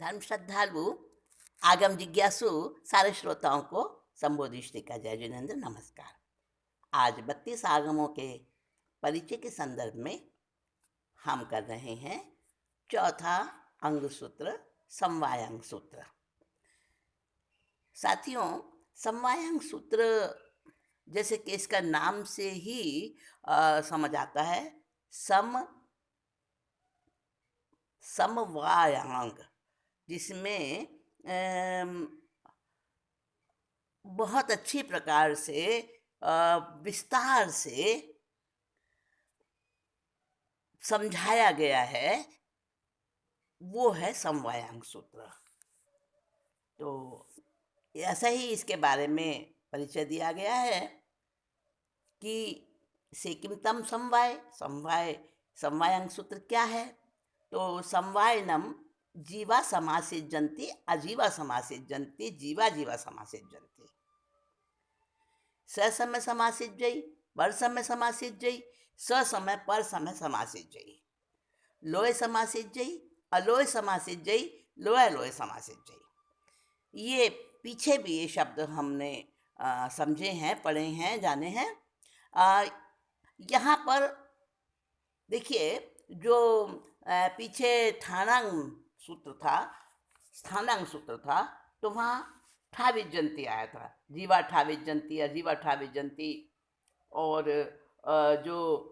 धर्म श्रद्धालु, आगम जिज्ञासु सारे श्रोताओं को संबोधित श्री का जय जिनेन्द्र नमस्कार। आज 32 आगमों के परिचय के संदर्भ में हम कर रहे हैं चौथा अंग सूत्र समवायांग सूत्र। साथियों, समवायांग सूत्र जैसे कि इसका नाम से ही समझ आता है, समवायांग, जिसमें बहुत अच्छी प्रकार से विस्तार से समझाया गया है, वो है समवायांग सूत्र। तो ऐसा ही इसके बारे में परिचय दिया गया है कि सेकिमतम समवायांग सूत्र क्या है। तो समवायनम जीवा समासिज्जन्ति अजीवा समासिज्जन्ति जीवा जीवा समासिज्जन्ति। ससमय समासिज्जै परसमय समासिज्जै ससमय परसमय समासिज्जै लोय समासिज्जै अलोय समासिज्जै लोय लोय समासिज्जै। ये पीछे भी ये शब्द हमने समझे हैं, पढ़े हैं, जाने हैं। यहाँ पर देखिए, जो पीछे स्थानांग सूत्र था, तो वहाँ ठाविज्जन्ति आया था, जीवा ठाविज्जन्ति अजीवा ठाविज्जन्ति। और जो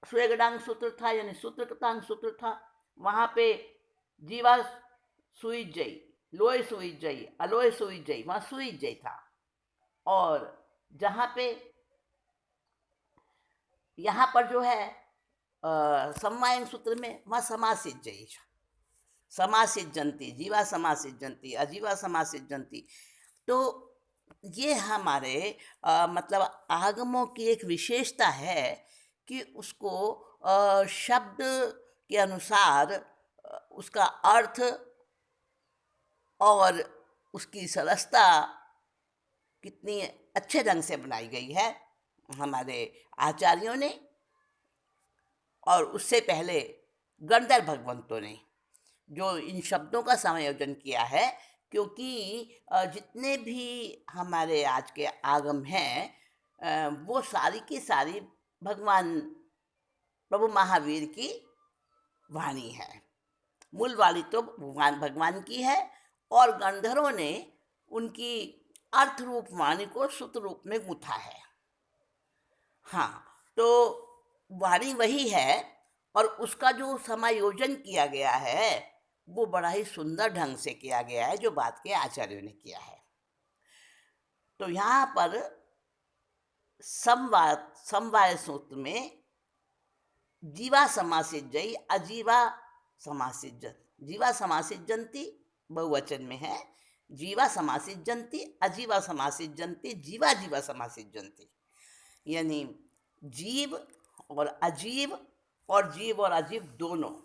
सुयगडांग सूत्र था यानी सूत्रकृतांग सूत्र था, वहाँ पे जीवा सुइज्जै लोय सुइज्जै अलोय सुइज्जै, वहाँ सुइज्जै था। और जहाँ पे यहाँ पर जो है समवायांग सूत्र में वहाँ समासिज्जै समासिज्जन्ति जीवा समासिज्जन्ति अजीवा समासिज्जन्ति। तो ये हमारे मतलब आगमों की एक विशेषता है कि उसको शब्द के अनुसार उसका अर्थ और उसकी सरसता कितनी अच्छे ढंग से बनाई गई है हमारे आचार्यों ने, और उससे पहले गंधर्व भगवंतों ने जो इन शब्दों का समायोजन किया है। क्योंकि जितने भी हमारे आज के आगम हैं वो सारी की सारी भगवान प्रभु महावीर की वाणी है। मूल वाणी तो भगवान की है, और गंधर्वों ने उनकी अर्थ रूप वाणी को सूत्र रूप में गूंथा है। हाँ, तो वाणी वही है, और उसका जो समायोजन किया गया है वो बड़ा ही सुंदर ढंग से किया गया है, जो बात के आचार्यों ने किया है। तो यहाँ पर समवाय सूत्र में जीवा समासिज्जै अजीवा जीवा समासिज्जन्ति बहुवचन में है, जीवा समासिज्जन्ति अजीवा समासिज्जन्ति जीवा जीवा समासिज्जन्ति। यानी जीव और अजीव, और जीव और अजीव दोनों,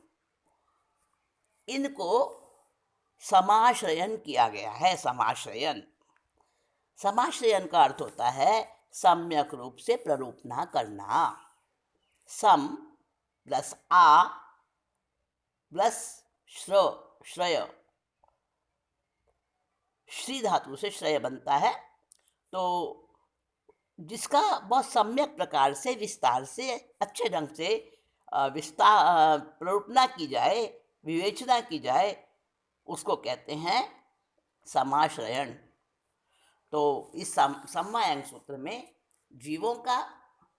इनको समाश्रयन किया गया है। समाश्रयन का अर्थ होता है सम्यक रूप से प्ररूपना करना। सम प्लस आ प्लस श्रय, श्री धातु से श्रय बनता है। तो जिसका बहुत सम्यक प्रकार से विस्तार से अच्छे ढंग से प्ररूपना की जाए, विवेचना की जाए, उसको कहते हैं समाश्रयण। तो इस समवायांग सूत्र में जीवों का,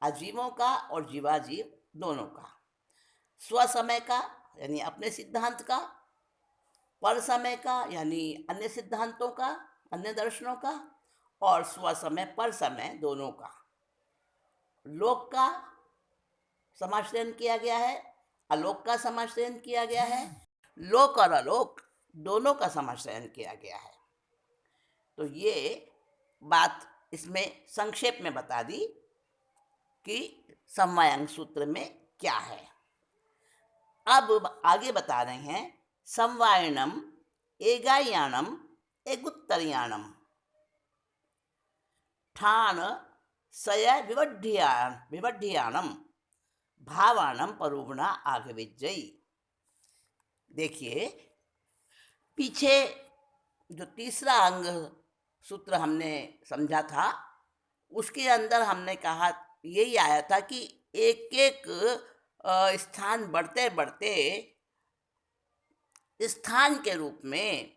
अजीवों का और जीवाजीव दोनों का, स्वसमय का यानी अपने सिद्धांत का, पर समय का यानी अन्य सिद्धांतों का, अन्य दर्शनों का, और स्वसमय पर समय दोनों का, लोक का समाश्रयण किया गया है, अलोक का समाश्रयण किया गया है, लोक और अलोक दोनों का समाश्रयण किया गया है। तो ये बात इसमें संक्षेप में बता दी कि समवायांग सूत्र में क्या है। अब आगे बता रहे हैं समवायनम एगायानम एगुत्तरयानम ठान सय विवड्ढियानम भावानम परूगुणा आगविज्जै। देखिए, पीछे जो तीसरा अंग सूत्र हमने समझा था, उसके अंदर हमने कहा, यही आया था कि एक एक स्थान बढ़ते बढ़ते स्थान के रूप में,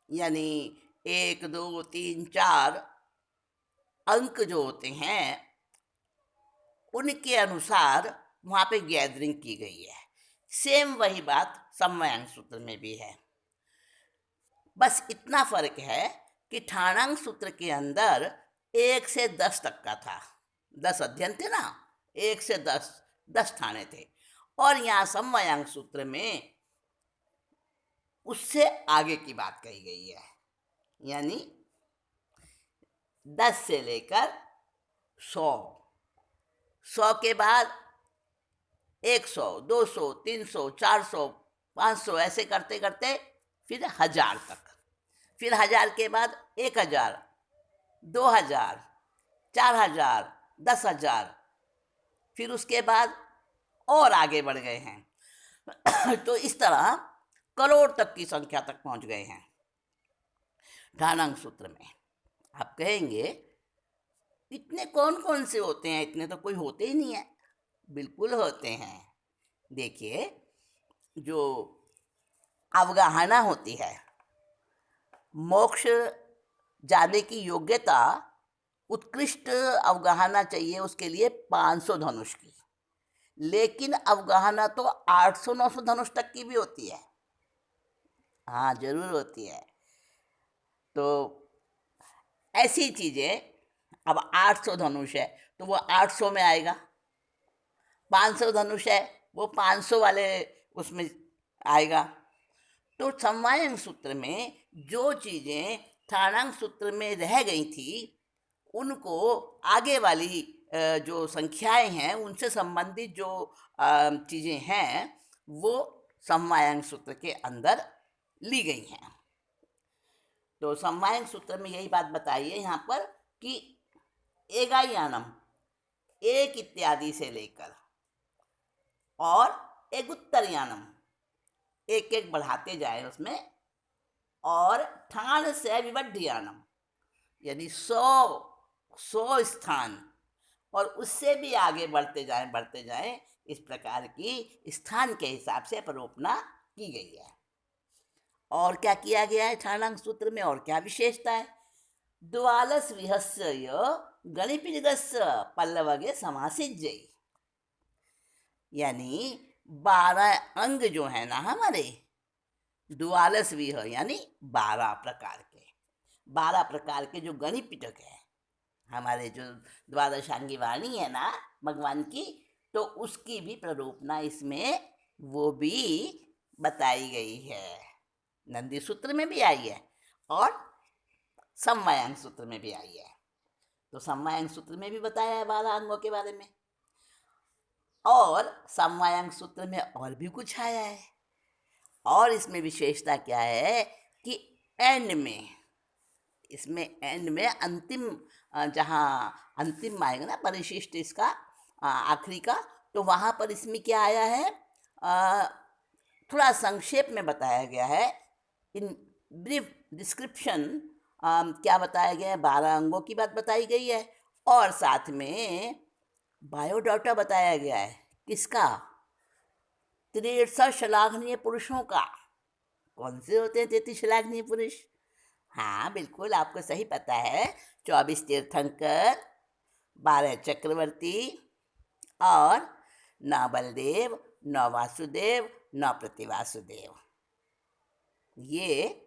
यानी 1 2 3 4 अंक जो होते हैं, उनके अनुसार वहाँ पे गैदरिंग की गई है। सेम वही बात समवायांग सूत्र में भी है। बस इतना फर्क है कि ठाणांग सूत्र के अंदर 1 से 10 तक का था, 10 अध्ययन थे ना, 1 से 10 ठाणे थे। और यहाँ समवायांग सूत्र में उससे आगे की बात कही गई है, यानी 10 से लेकर 100 के बाद 100 200 300 400 500 ऐसे करते करते फिर 1000 तक, फिर 1000 के बाद 1000 2000 4000 10,000, फिर उसके बाद और आगे बढ़ गए हैं तो इस तरह करोड़ तक की संख्या तक पहुंच गए हैं ठाणांग सूत्र में। आप कहेंगे इतने कौन कौन से होते हैं? इतने तो कोई होते ही नहीं है। बिल्कुल होते हैं। देखिए, जो अवगाहना होती है, मोक्ष जाने की योग्यता, उत्कृष्ट अवगाहना चाहिए उसके लिए 500 धनुष की, लेकिन अवगाहना तो 800-900 धनुष तक की भी होती है। हाँ, जरूर होती है। तो ऐसी चीज़ें, अब 800 धनुष है तो वो 800 में आएगा, 500 धनुष है वो 500 वाले उसमें आएगा। तो समवायांग सूत्र में जो चीज़ें ठाणांग सूत्र में रह गई थी, उनको आगे वाली जो संख्याएं हैं उनसे संबंधित जो चीज़ें हैं वो समवायांग सूत्र के अंदर ली गई हैं। तो समवायांग सूत्र में यही बात बताई है यहाँ पर कि एगायानम, एक इत्यादि से लेकर, और एगुत्तरयानम, एक एक बढ़ाते जाए उसमें, और ठाण से विवड्ढयानम, यानी 100 स्थान, और उससे भी आगे बढ़ते जाएं, इस प्रकार की स्थान के हिसाब से परोपना की गई है। और क्या किया गया है ठाणांग सूत्र में, और क्या विशेषता है? द्वालस विहस्य गणिपिगस्य पल्लवगे समासिज्जै, यानी 12 अंग जो है ना हमारे, द्वालस विह यानी 12 प्रकार के जो गणिपिटक है, हमारे जो द्वादशांगी वाणी है ना भगवान की, तो उसकी भी प्ररूपना इसमें वो भी बताई गई है। नंदी सूत्र में भी आई है और समवायांग सूत्र में भी आई है। तो समवायांग सूत्र में भी बताया है 12 अंगों के बारे में, और समवायांग सूत्र में और भी कुछ आया है। और इसमें विशेषता क्या है कि एंड में, इसमें एंड में अंतिम, जहाँ अंतिम आएगा ना परिशिष्ट इसका, आखिरी का, तो वहाँ पर इसमें क्या आया है, थोड़ा संक्षेप में बताया गया है। इन ब्रीफ डिस्क्रिप्शन क्या बताया गया है, 12 अंगों की बात बताई गई है, और साथ में बायोडाटा बताया गया है। किसका? 63 श्लाघनीय पुरुषों का। कौन से होते हैं 33 श्लाघनीय पुरुष? हाँ, बिल्कुल आपको सही पता है। 24 तीर्थंकर, 12 चक्रवर्ती, और 9 बलदेव, 9 वासुदेव, 9 प्रतिवासुदेव। ये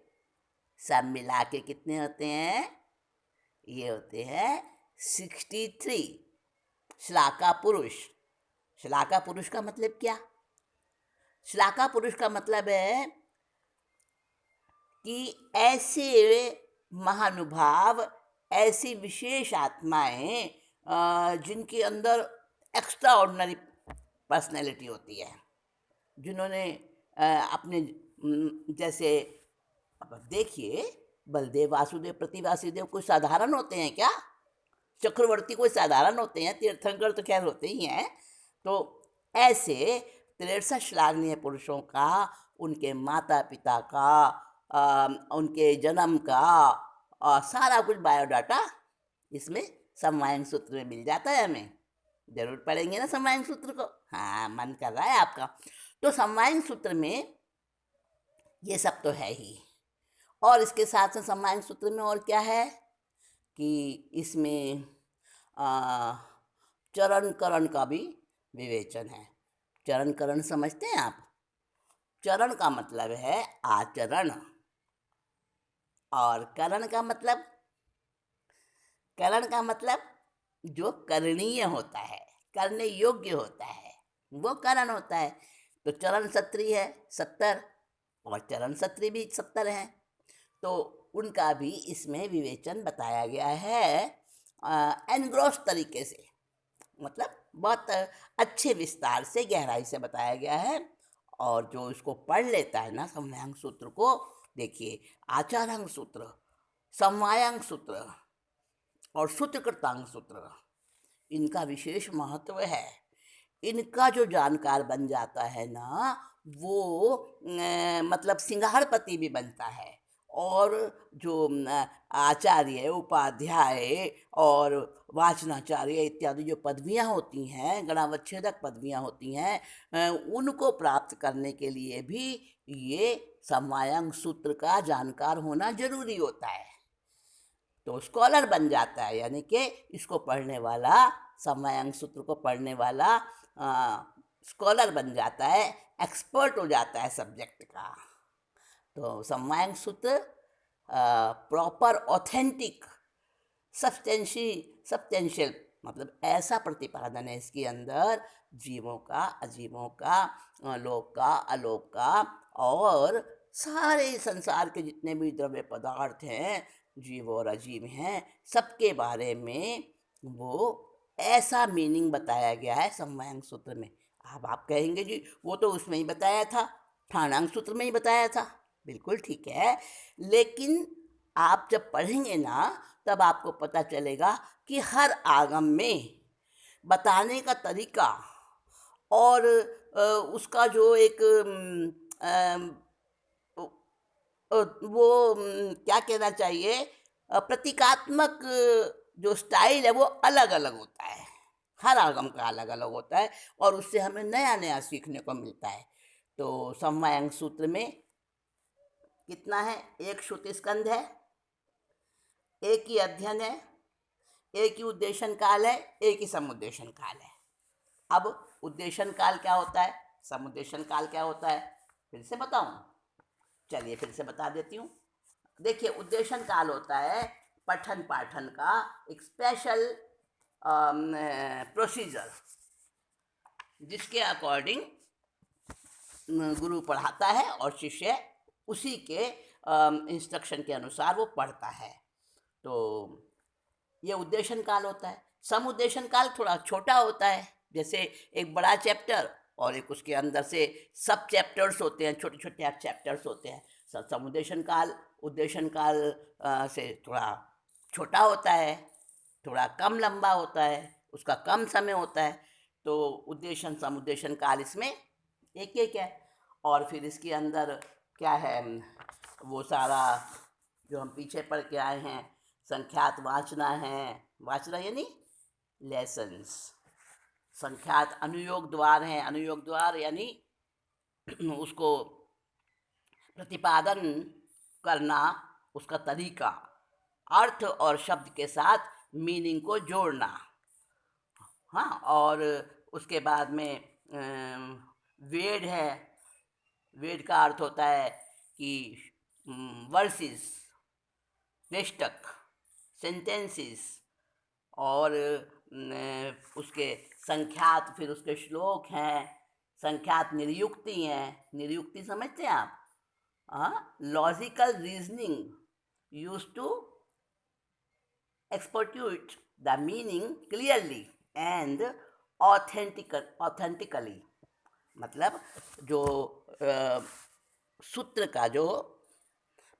सब मिला के कितने होते हैं? ये होते हैं 63 श्लाका पुरुष। श्लाका पुरुष का मतलब क्या? श्लाका पुरुष का मतलब है कि ऐसे महानुभाव, ऐसी विशेष आत्माएं जिनके अंदर एक्स्ट्रा ऑर्डिनरी पर्सनैलिटी होती है, जिन्होंने अपने जैसे, अब देखिए, बलदेव, वासुदेव, प्रतिवासुदेव कोई साधारण होते हैं क्या? चक्रवर्ती कोई साधारण होते हैं? तीर्थंकर तो खैर होते ही हैं। तो ऐसे 63 श्लाघनीय पुरुषों का उनके माता पिता का, उनके जन्म का, सारा कुछ बायोडाटा इसमें समवायिंग सूत्र में मिल जाता है हमें। जरूर पढ़ेंगे ना समवायिंग सूत्र को? हाँ, मन कर रहा है आपका। तो समवायिंग सूत्र में ये सब तो है ही, और इसके साथ साथ समवायिंग सूत्र में और क्या है कि इसमें आ, चरण करण का भी विवेचन है। चरण करण समझते हैं आप? चरण का मतलब है आचरण, और करण का मतलब जो करणीय होता है, करने योग्य होता है, वो करण होता है। तो चरण सत्री है 70, और चरण सत्री भी 70 हैं, तो उनका भी इसमें विवेचन बताया गया है एनग्रोस तरीके से, मतलब बहुत अच्छे विस्तार से, गहराई से बताया गया है। और जो इसको पढ़ लेता है ना समवायांग सूत्र को, देखिए आचारांग सूत्र, समवायांग सूत्र और सूत्रकृतांग सूत्र, इनका विशेष महत्व है। इनका जो जानकार बन जाता है ना, वो मतलब सिंगारपति भी बनता है। और जो आचार्य, उपाध्याय और वाचनाचार्य इत्यादि जो पदवियां होती हैं, गणावच्छेदक पदवियां होती हैं, उनको प्राप्त करने के लिए भी ये समवायांग सूत्र का जानकार होना जरूरी होता है। तो स्कॉलर बन जाता है, यानी कि इसको पढ़ने वाला, समवायांग सूत्र को पढ़ने वाला स्कॉलर बन जाता है, एक्सपर्ट हो जाता है सब्जेक्ट का। तो समवायांग सूत्र प्रॉपर, ऑथेंटिक, सब्सटेंशियल, मतलब ऐसा प्रतिपादन है इसके अंदर जीवों का, अजीवों का, लोक का, अलोक का, और सारे संसार के जितने भी द्रव्य पदार्थ हैं, जीव और अजीव हैं, सबके बारे में वो ऐसा मीनिंग बताया गया है समवायांग सूत्र में। अब आप कहेंगे जी वो तो उसमें ही बताया था, ठाणांग सूत्र में ही बताया था। बिल्कुल ठीक है, लेकिन आप जब पढ़ेंगे ना, तब आपको पता चलेगा कि हर आगम में बताने का तरीका और उसका जो एक वो क्या कहना चाहिए, प्रतीकात्मक जो स्टाइल है वो अलग अलग होता है, हर आगम का अलग अलग होता है, और उससे हमें नया नया सीखने को मिलता है। तो समवायांग सूत्र में कितना है? एक श्रुति स्कंध है, एक ही अध्ययन है, एक ही उद्देशन काल है, एक ही समुद्देशन काल है। अब उद्देशन काल क्या होता है, समुद्देशन काल क्या होता है, फिर से बताऊं? चलिए फिर से बता देती हूँ। देखिए, उद्देशन काल होता है पठन पाठन का एक स्पेशल प्रोसीजर, जिसके अकॉर्डिंग गुरु पढ़ाता है और शिष्य उसी के इंस्ट्रक्शन के अनुसार वो पढ़ता है। तो ये उद्देशन काल होता है। समुद्देशन काल थोड़ा छोटा होता है, जैसे एक बड़ा चैप्टर और एक उसके अंदर से सब चैप्टर्स होते हैं, छोटे छोटे चैप्टर्स होते हैं। समुद्देशन काल उद्देशन काल से थोड़ा छोटा होता है, थोड़ा कम लंबा होता है, उसका कम समय होता है। तो उद्देशन समुद्देशन काल इसमें एक एक है। और फिर इसके अंदर क्या है, वो सारा जो हम पीछे पढ़ के आए हैं, संख्यात वाचना है, वाचना यानी लेसन्स, संख्यात अनुयोग द्वार हैं, अनुयोग द्वार यानी उसको प्रतिपादन करना, उसका तरीका, अर्थ और शब्द के साथ मीनिंग को जोड़ना। हाँ, और उसके बाद में वेड है। वेड का अर्थ होता है कि वर्सेस, पृष्ठक, सेंटेंसेस, और उसके संख्यात, फिर उसके श्लोक हैं, संख्यात निरुक्ति हैं। निरुक्ति समझते हैं आप? Logical reasoning use to execute the meaning clearly and authentically, मतलब जो सूत्र का जो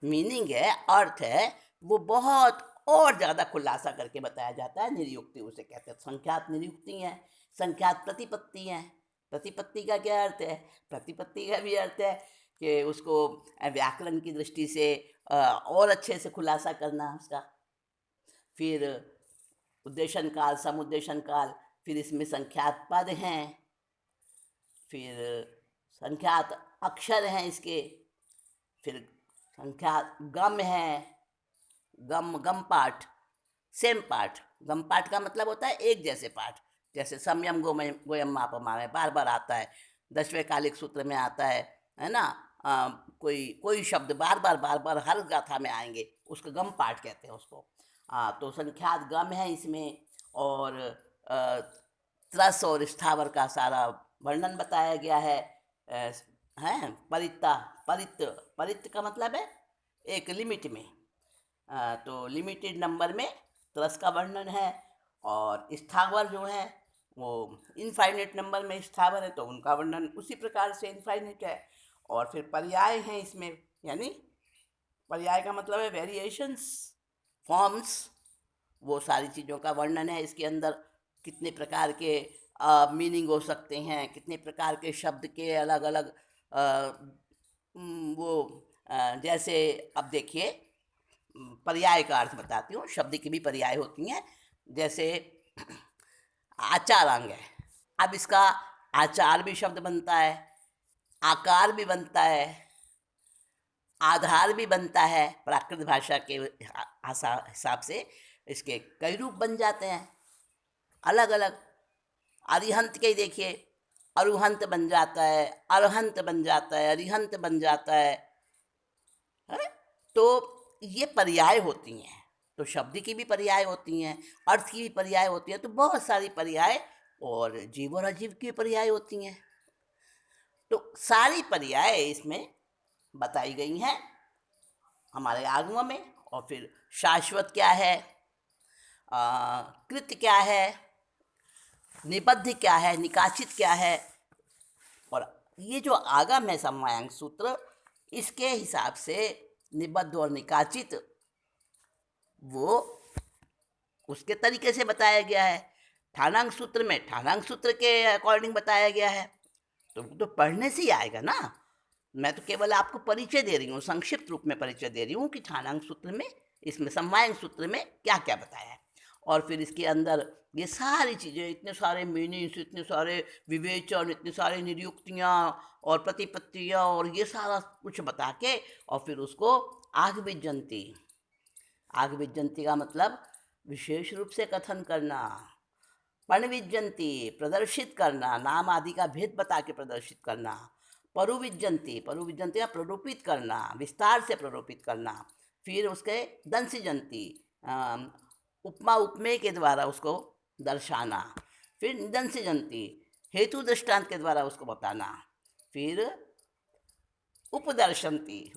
मीनिंग है, अर्थ है, वो बहुत और ज़्यादा खुलासा करके बताया जाता है। निरुक्ति उसे कहते हैं। संख्यात निरुक्ति हैं, संख्यात प्रतिपत्ति हैं। प्रतिपत्ति का क्या अर्थ है? प्रतिपत्ति का भी अर्थ है कि उसको व्याकरण की दृष्टि से और अच्छे से खुलासा करना उसका। फिर उद्देशन काल, समुद्देशन काल, फिर इसमें संख्यात पद हैं, फिर संख्यात अक्षर हैं इसके, फिर संख्यात गम है, गम गम पाठ, सेम पाठ। गम पाठ का मतलब होता है एक जैसे पाठ, जैसे संयम गोमय गोयम मापमा में बार बार आता है, 10वें कालिक सूत्र में आता है ना। कोई शब्द बार बार हर गाथा में आएंगे, उसको गम पाठ कहते हैं उसको। तो संख्यात गम है इसमें, और त्रस और स्थावर का सारा वर्णन बताया गया है। हैं परित्ता, परित का मतलब है एक लिमिट में, तो लिमिटेड नंबर में त्रस का वर्णन है। और स्थावर जो है वो इनफाइनेट नंबर में स्थावर है, तो उनका वर्णन उसी प्रकार से इनफाइनेट है। और फिर पर्याय हैं इसमें, यानी पर्याय का मतलब है वेरिएशंस, फॉर्म्स, वो सारी चीज़ों का वर्णन है इसके अंदर। कितने प्रकार के मीनिंग हो सकते हैं, कितने प्रकार के शब्द के अलग अलग वो जैसे अब देखिए पर्याय का अर्थ बताती हूँ, शब्द की भी पर्याय होती हैं। जैसे आचारांग है, अब इसका आचार भी शब्द बनता है, आकार भी बनता है, आधार भी बनता है। प्राकृत भाषा के हिसाब से इसके कई रूप बन जाते हैं अलग अलग। अरिहंत के ही देखिए, अरुहंत बन जाता है, अरहंत बन जाता है, अरिहंत बन जाता है? तो ये पर्याय होती हैं। तो शब्द की भी पर्याय होती हैं, अर्थ की भी पर्याय होती हैं, तो बहुत सारी पर्याय, और जीव और अजीव की पर्याय होती हैं। तो सारी पर्याय इसमें बताई गई हैं हमारे आगमों में। और फिर शाश्वत क्या है, कृत क्या है, निबद्ध क्या है, निकाचित क्या है। और ये जो आगम है समवायांग सूत्र, इसके हिसाब से निबद्ध और निकाचित वो उसके तरीके से बताया गया है। ठाणांग सूत्र में ठाणांग सूत्र के अकॉर्डिंग बताया गया है, तो पढ़ने से ही आएगा ना। मैं तो केवल आपको परिचय दे रही हूँ, संक्षिप्त रूप में परिचय दे रही हूँ कि ठाणांग सूत्र में, इसमें समवायांग सूत्र में क्या क्या बताया है। और फिर इसके अंदर ये सारी चीज़ें, इतने सारे मीनिंग्स, इतने सारे विवेचन, इतने सारे निरुक्तियाँ और प्रतिपत्तियाँ, और ये सारा कुछ बता के, और फिर उसको आग विजंती, आग विजंती का मतलब विशेष रूप से कथन करना, पणविजंती प्रदर्शित करना, नाम आदि का भेद बता के प्रदर्शित करना, परुविजंती, परुविजंती का प्ररूपित करना, विस्तार से प्ररूपित करना, फिर उसके दंसिजंती उपमा उपमेय के द्वारा उसको दर्शाना, फिर निदंसिजंती हेतु दृष्टांत के द्वारा उसको बताना, फिर उपदर्शंती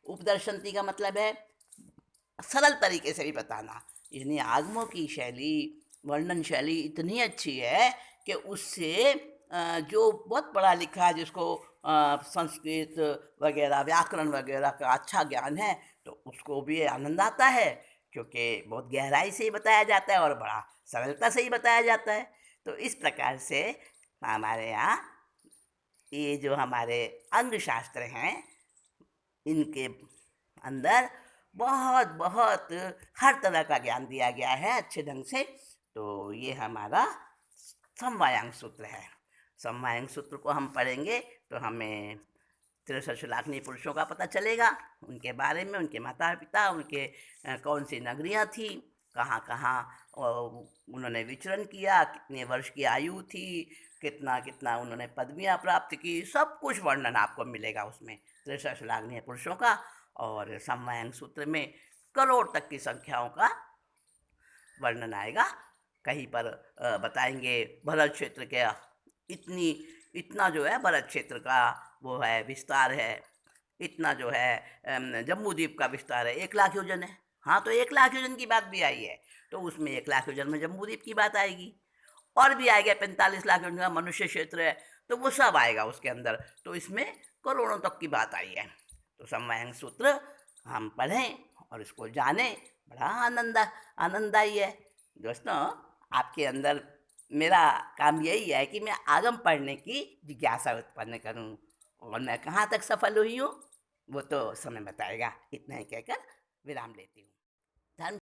उपदर्शंती का मतलब है सरल तरीके से भी बताना। यानी आगमों की शैली, वर्णन शैली इतनी अच्छी है कि उससे जो बहुत पढ़ा लिखा है, जिसको संस्कृत वगैरह व्याकरण वगैरह का अच्छा ज्ञान है, तो उसको भी आनंद आता है, क्योंकि बहुत गहराई से ही बताया जाता है और बड़ा सरलता से ही बताया जाता है। तो इस प्रकार से हमारे यहाँ ये जो हमारे अंग शास्त्र हैं, इनके अंदर बहुत बहुत हर तरह का ज्ञान दिया गया है अच्छे ढंग से। तो ये हमारा समवायांग सूत्र है। समवायांग सूत्र को हम पढ़ेंगे तो हमें 63 लाखनी पुरुषों का पता चलेगा, उनके बारे में, उनके माता पिता, उनके कौन सी नगरियाँ थी, कहाँ कहाँ उन्होंने विचरण किया, कितने वर्ष की आयु थी, कितना कितना उन्होंने पदवियाँ प्राप्त की, सब कुछ वर्णन आपको मिलेगा उसमें 63 लाखनी पुरुषों का। और समवायांग सूत्र में करोड़ तक की संख्याओं का वर्णन आएगा। कहीं पर बताएंगे भरत क्षेत्र के इतना जो है भरत क्षेत्र का वो है विस्तार है, इतना जो है जम्बूद्वीप का विस्तार है, 1 लाख योजन है। हाँ, तो 1 लाख योजन की बात भी आई है, तो उसमें 1 लाख योजन में जम्बूद्वीप की बात आएगी। और भी आएगा 45 लाख योजन का मनुष्य क्षेत्र है, तो वो सब आएगा उसके अंदर। तो इसमें करोड़ों तक की बात आई है। तो समवायांग सूत्र हम पढ़ें और इसको जानें, बड़ा आनंददायी है। दोस्तों, आपके अंदर मेरा काम यही है कि मैं आगम पढ़ने की जिज्ञासा उत्पन्न करूं, और मैं कहाँ तक सफल हुई हूँ, वो तो समय बताएगा। इतना ही कहकर विराम लेती हूँ। धन्य